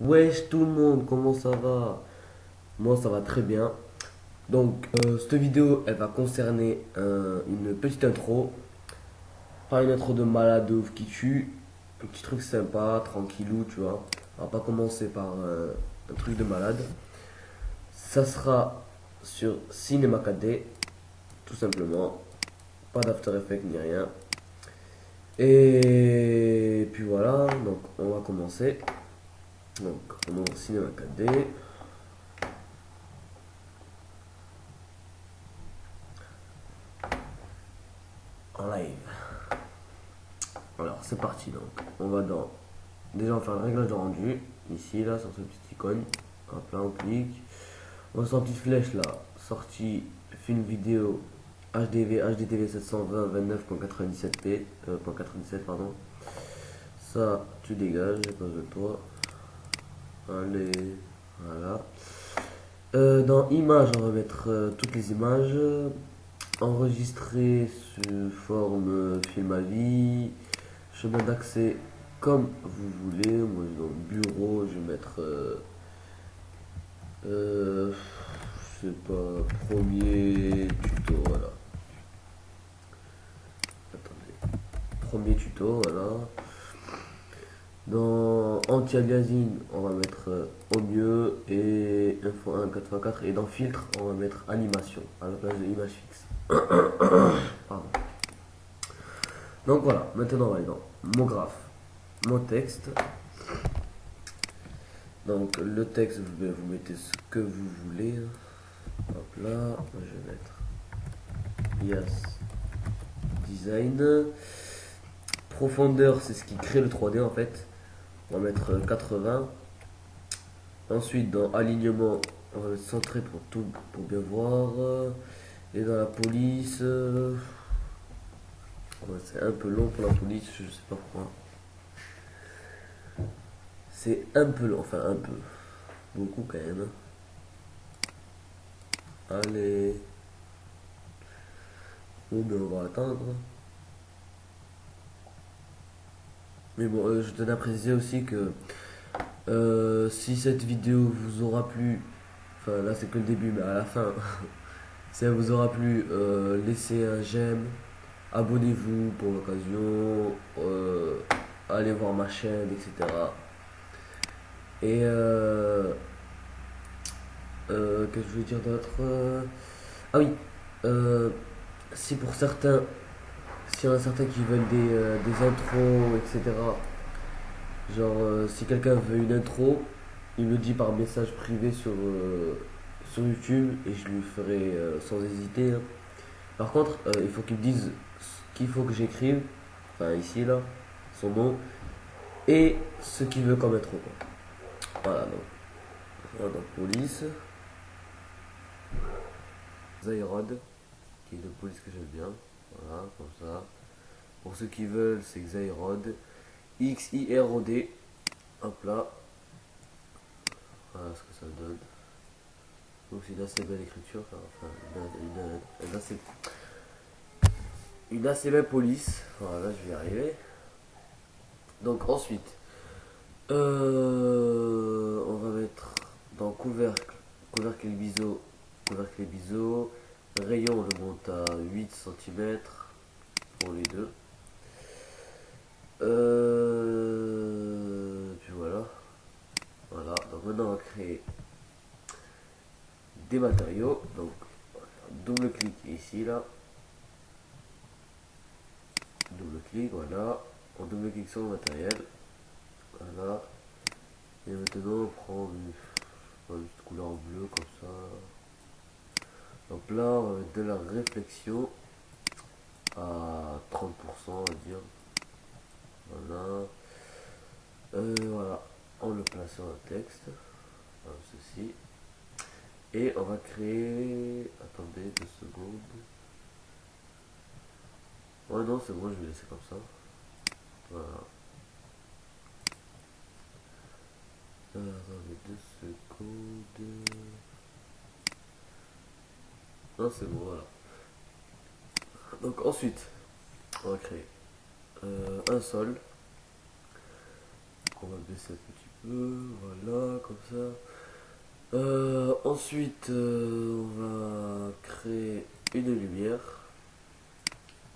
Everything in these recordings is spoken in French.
Wesh tout le monde, comment ça va? Moi ça va très bien. Donc cette vidéo elle va concerner une petite intro. Pas une intro de malade de ouf qui tue. Un petit truc sympa, tranquillou, tu vois. On va pas commencer par un truc de malade. Ça sera sur Cinema 4D, tout simplement. Pas d'After Effects ni rien. Et puis voilà, donc on va commencer. Donc on ouvre Cinema 4D. En live. Alors c'est parti donc. On va dans. Déjà on va faire le réglage de rendu. Ici là sur cette petite icône. Hop là on clique. On va sur la petite flèche là. Sortie film vidéo HDV HDTV 720 29.97p. 97 pardon. Ça tu dégages, j'ai pas besoin de toi. Allez. Voilà. Dans images on va mettre toutes les images. Enregistrer sous forme film à vie. Chemin d'accès comme vous voulez. Moi, dans le bureau, je vais mettre. Je sais pas. Premier tuto, voilà. Attendez. Premier tuto, voilà. Dans anti-aliasing, on va mettre au mieux. Et 1x1, 4x4. Et dans filtre, on va mettre animation à la place de image fixe. Pardon. Donc voilà, maintenant on va aller dans mon graphe, mon texte. Donc le texte, vous mettez ce que vous voulez. Hop là, moi, je vais mettre Yes Design. Profondeur, c'est ce qui crée le 3D en fait. On va mettre 80. Ensuite, dans alignement, on va mettre centré pour tout, pour bien voir. Et dans la police, ouais, c'est un peu long pour la police, je sais pas pourquoi. C'est un peu long, enfin un peu. Beaucoup quand même. Allez. Bon, ben on va attendre. Mais bon, je tenais à préciser aussi que si cette vidéo vous aura plu, enfin là c'est que le début, mais à la fin, si elle vous aura plu, laissez un j'aime, abonnez-vous pour l'occasion, allez voir ma chaîne, etc. Et qu'est-ce que je veux dire d'autre? Ah oui, euh, si pour certains, s'il y en a certains qui veulent des intros, etc. Genre, si quelqu'un veut une intro, il me le dit par message privé sur YouTube et je lui ferai sans hésiter, hein. Par contre, il faut qu'il me dise ce qu'il faut que j'écrive, enfin ici là, son nom, et ce qu'il veut comme intro, quoi. Voilà, donc, voilà, donc police, Zairod, qui est de police que j'aime bien, voilà, comme ça. Pour ceux qui veulent, c'est Xairod, XIROD, hop là, voilà ce que ça donne. Donc c'est une assez belle écriture, enfin une assez belle police. Voilà, je vais y arriver. Donc ensuite, on va mettre dans couvercle et biseau, rayon on le monte à 8 cm pour les deux. Puis voilà. Voilà, donc maintenant on va créer des matériaux. Donc double clic ici là. Double clic, voilà. On double clic sur le matériel. Voilà. Et maintenant on prend une petite couleur bleue comme ça. Donc là on va mettre de la réflexion à 30% on va dire. Voilà. Voilà. On le place sur un texte. Comme ceci. Et on va créer. Attendez 2 secondes. Ouais non c'est bon, je vais laisser comme ça. Voilà. Attendez 2 secondes. Non c'est bon, voilà. Donc ensuite, on va créer un sol. On va baisser un petit peu, voilà. Voilà, comme ça. Ensuite, on va créer une lumière.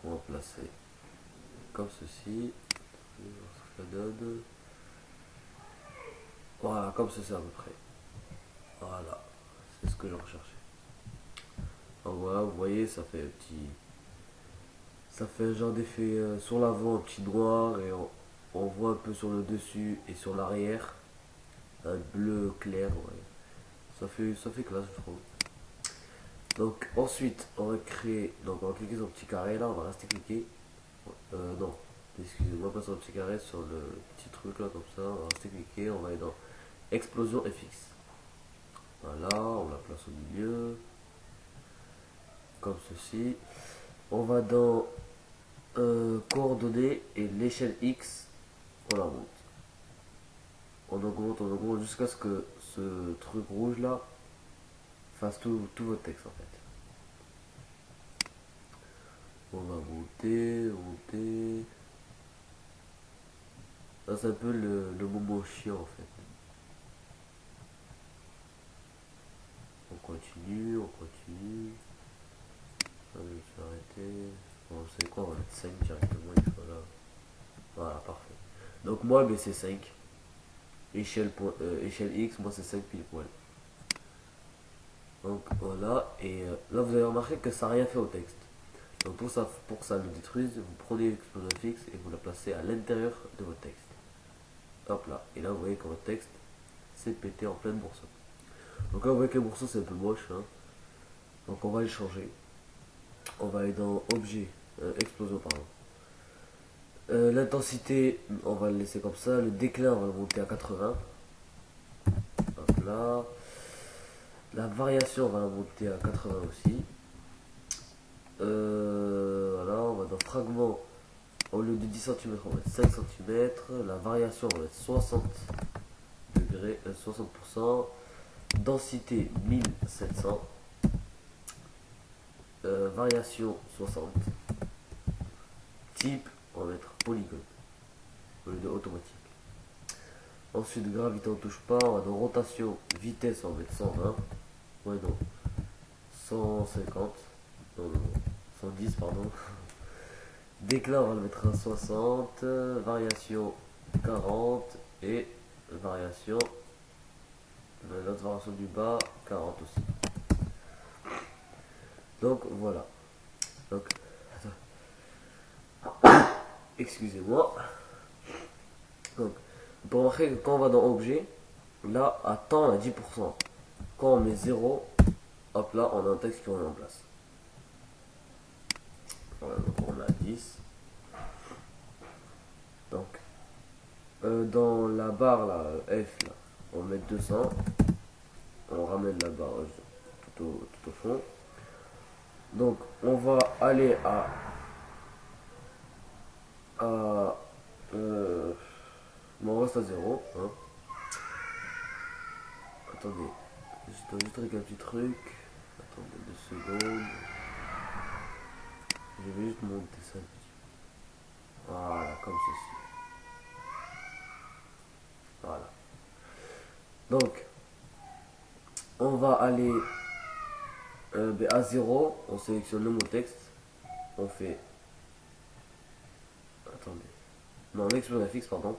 On va placer comme ceci. On va voir ce que ça donne. Voilà, comme ceci à peu près. Voilà, c'est ce que je recherchais. Donc voilà, vous voyez, ça fait un petit. Ça fait un genre d'effet sur l'avant, un petit noir, et on voit un peu sur le dessus et sur l'arrière un bleu clair. Ouais. Ça fait classe, je trouve. Donc ensuite, on va créer. Donc on va cliquer sur le petit carré là, on va rester cliquer. Non, excusez-moi, pas sur le petit carré, sur le petit truc là, comme ça. On va rester cliquer, on va aller dans Explosion FX. Voilà, on la place au milieu, comme ceci. On va dans coordonnées et l'échelle X, on la monte. On augmente jusqu'à ce que ce truc rouge là fasse tout votre texte en fait. On va monter, monter. Là, c'est un peu le moment chiant en fait. On continue, on continue. Ah, je vais arrêter. Bon, c'est quoi, on va mettre 5 directement. Voilà. Voilà, parfait. Donc moi, ben, c'est 5. Échelle X, moi c'est 5 pile poil. Donc voilà, et là vous avez remarqué que ça n'a rien fait au texte. Donc pour que ça le détruise, vous prenez l'explosion fixe et vous la placez à l'intérieur de votre texte. Hop là, et là vous voyez que votre texte s'est pété en pleine morceaux. Donc là vous voyez que le morceau c'est un peu moche, hein. Donc on va le changer. On va aller dans objet, explosion pardon. L'intensité, on va le laisser comme ça. Le déclin, on va le monter à 80. Hop là. La variation, on va la monter à 80 aussi. Voilà, on va dans fragment. Au lieu de 10 cm, on va mettre 5 cm. La variation, on va mettre 60 degrés, 60%. Densité 1700. Variation 60. Type, on va mettre polygone au lieu de automatique. Ensuite, gravité, on touche pas. On va dans rotation, vitesse, on va mettre 120. Ouais, non, 150. Non, non, non. 110, pardon. Déclin, on va le mettre à 60. Variation 40. Et variation, l'autre variation du bas, 40 aussi. Donc voilà. Donc, excusez-moi. Donc, pour remarquer que quand on va dans objet, là, à temps, on a 10%. Quand on met 0, hop là, on a un texte qui remet en place. Voilà, donc on a 10. Donc, dans la barre là, F, là, on va mettre 200. On ramène la barre tout au fond. Donc, on va aller à bon, on reste à 0. Hein. Attendez, je dois juste régler un petit truc. Attendez 2 secondes. Je vais juste monter ça un petit peu. Voilà, comme ceci. Voilà. Donc, on va aller à 0. On sélectionne le mot texte. On fait. Attendez. Non, l'explosion fixe, pardon.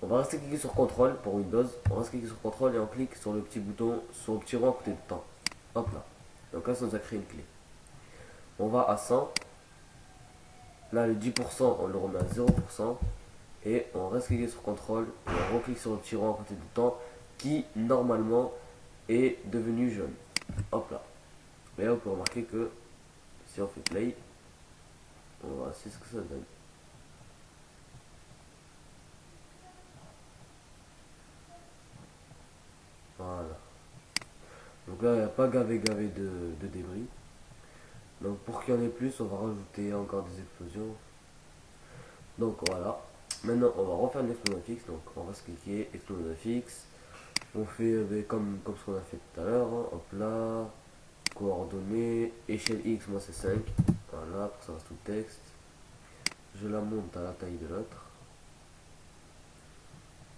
On va rester cliquer sur CTRL pour Windows. On reste cliquer sur CTRL et on clique sur le petit bouton, sur le petit rond à côté de temps. Hop là. Donc là, ça nous a créé une clé. On va à 100. Là, le 10%, on le remet à 0%. Et on reste cliqué sur CTRL et on reclique sur le petit rond à côté du temps qui, normalement, est devenu jaune. Hop là. Et là, on peut remarquer que si on fait play, on va voir ce que ça donne. Voilà. Donc là, il n'y a pas gavé de débris. Donc pour qu'il y en ait plus, on va rajouter encore des explosions. Donc voilà. Maintenant, on va refaire une explosion fixe. Donc on va se cliquer, explosion fixe. On fait comme ce qu'on a fait tout à l'heure. Hein. Hop là. Coordonnées. Échelle X, moi c'est 5. Voilà, pour que ça reste tout le texte. Je la monte à la taille de l'autre.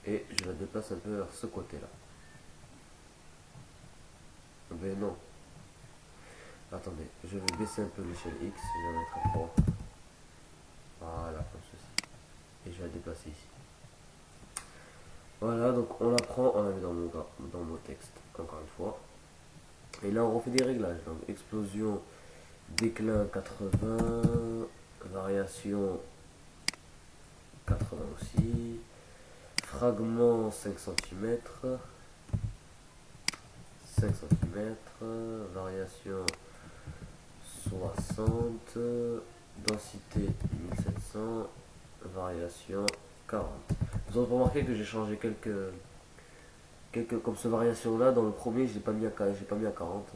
et je la déplace un peu vers ce côté là. Mais non, attendez, je vais baisser un peu l'échelle X, je vais la mettre à 3. Voilà, comme ceci. Et je vais la déplacer ici. Voilà, donc on la prend, on la met dans mon texte, encore une fois. Et là on refait des réglages. Donc explosion, déclin 80, variation 80 aussi, fragment 5 cm, 5 cm, variation 60, densité 1700, variation 40. Vous avez remarqué que j'ai changé quelques comme ce variation là. Dans le premier, j'ai pas mis à 40.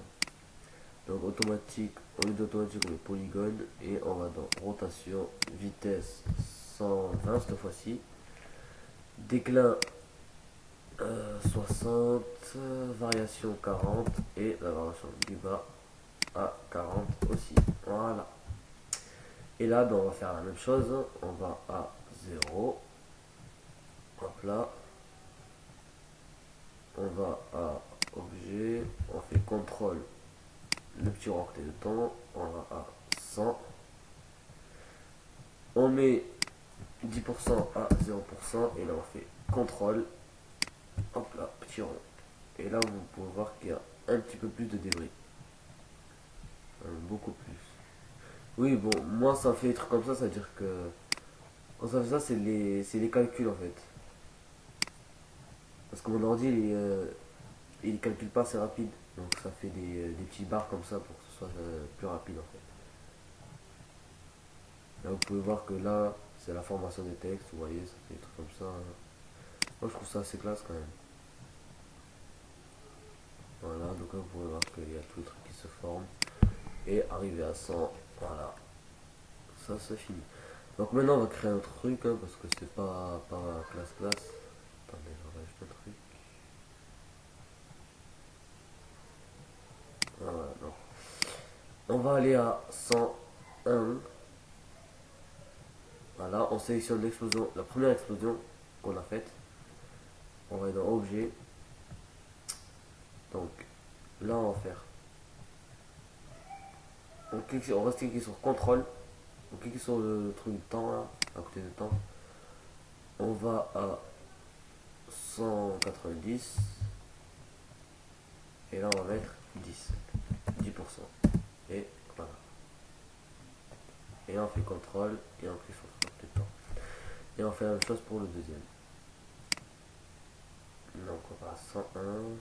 Donc automatique, au lieu d'automatique, on met polygone et on va dans rotation, vitesse 120 cette fois-ci, déclin 60, variation 40 et la variation du bas à 40 aussi. Voilà. Et là, ben, on va faire la même chose. On va à 0. Hop là. On va à objet. On fait contrôle. Le petit octet de temps. On va à 100. On met 10% à 0%. Et là, on fait contrôle. Hop là, petit rond. Et là, vous pouvez voir qu'il y a un petit peu plus de débris. Beaucoup plus. Oui, bon, moi ça fait des trucs comme ça veut dire que quand ça fait ça, c'est les calculs en fait. Parce que mon ordi, il calcule pas assez rapide. Donc ça fait des petits barres comme ça pour que ce soit plus rapide en fait. Là, vous pouvez voir que là, c'est la formation des textes, vous voyez, ça fait des trucs comme ça. Moi je trouve ça assez classe quand même. Voilà, donc là vous pouvez voir qu'il y a tous les trucs qui se forment. Et arrivé à 100, voilà. Ça c'est fini. Donc maintenant on va créer un truc hein, parce que c'est pas classe. Attendez, je rajoute un truc. Voilà, non. On va aller à 101. Voilà, on sélectionne l'explosion, la première explosion qu'on a faite. On va aller dans objet. Donc là on va faire. On reste cliqué sur contrôle. On clique sur le truc de temps là, à côté de temps. On va à 190. Et là on va mettre 10%. Et voilà. Et on fait contrôle et on clique sur le truc de temps. Et on fait la même chose pour le deuxième. Donc on va à 101. On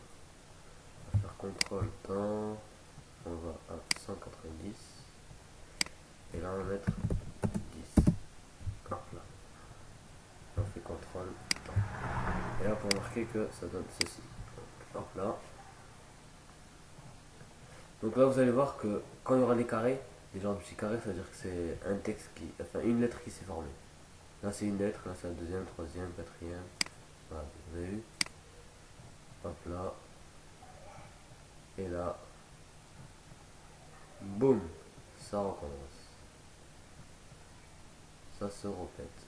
va faire contrôle temps. On va à 190. Et là on va mettre 10. Hop là. Et on fait contrôle temps. Et là pour marquer que ça donne ceci. Hop là. Donc là vous allez voir que quand il y aura des carrés, des genres de petits carrés, ça veut dire que c'est un texte enfin une lettre qui s'est formée. Là c'est une lettre, là c'est la deuxième, troisième, quatrième. Voilà, vous avez vu. Hop là. Et là. Boum. Ça recommence. Ça se répète.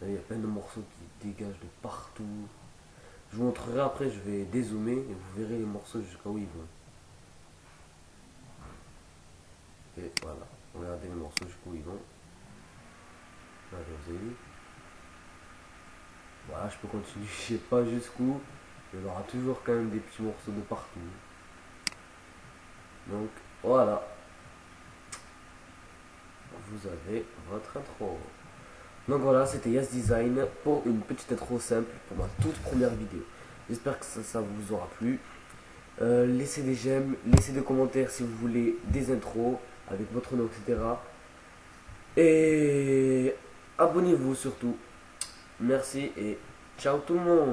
Là, il y a plein de morceaux qui dégagent de partout. Je vous montrerai après, je vais dézoomer et vous verrez les morceaux jusqu'à où ils vont. Et voilà, regardez les morceaux jusqu'où ils vont. Voilà, vous avez vu. Voilà, je peux continuer, je sais pas jusqu'où. Il y aura toujours quand même des petits morceaux de partout. Donc voilà, vous avez votre intro. Donc voilà, c'était Yes Design pour une petite intro simple pour ma toute première vidéo. J'espère que ça vous aura plu. Laissez des j'aime, laissez des commentaires si vous voulez des intros avec votre nom, etc. Et abonnez-vous surtout. Merci et ciao tout le monde.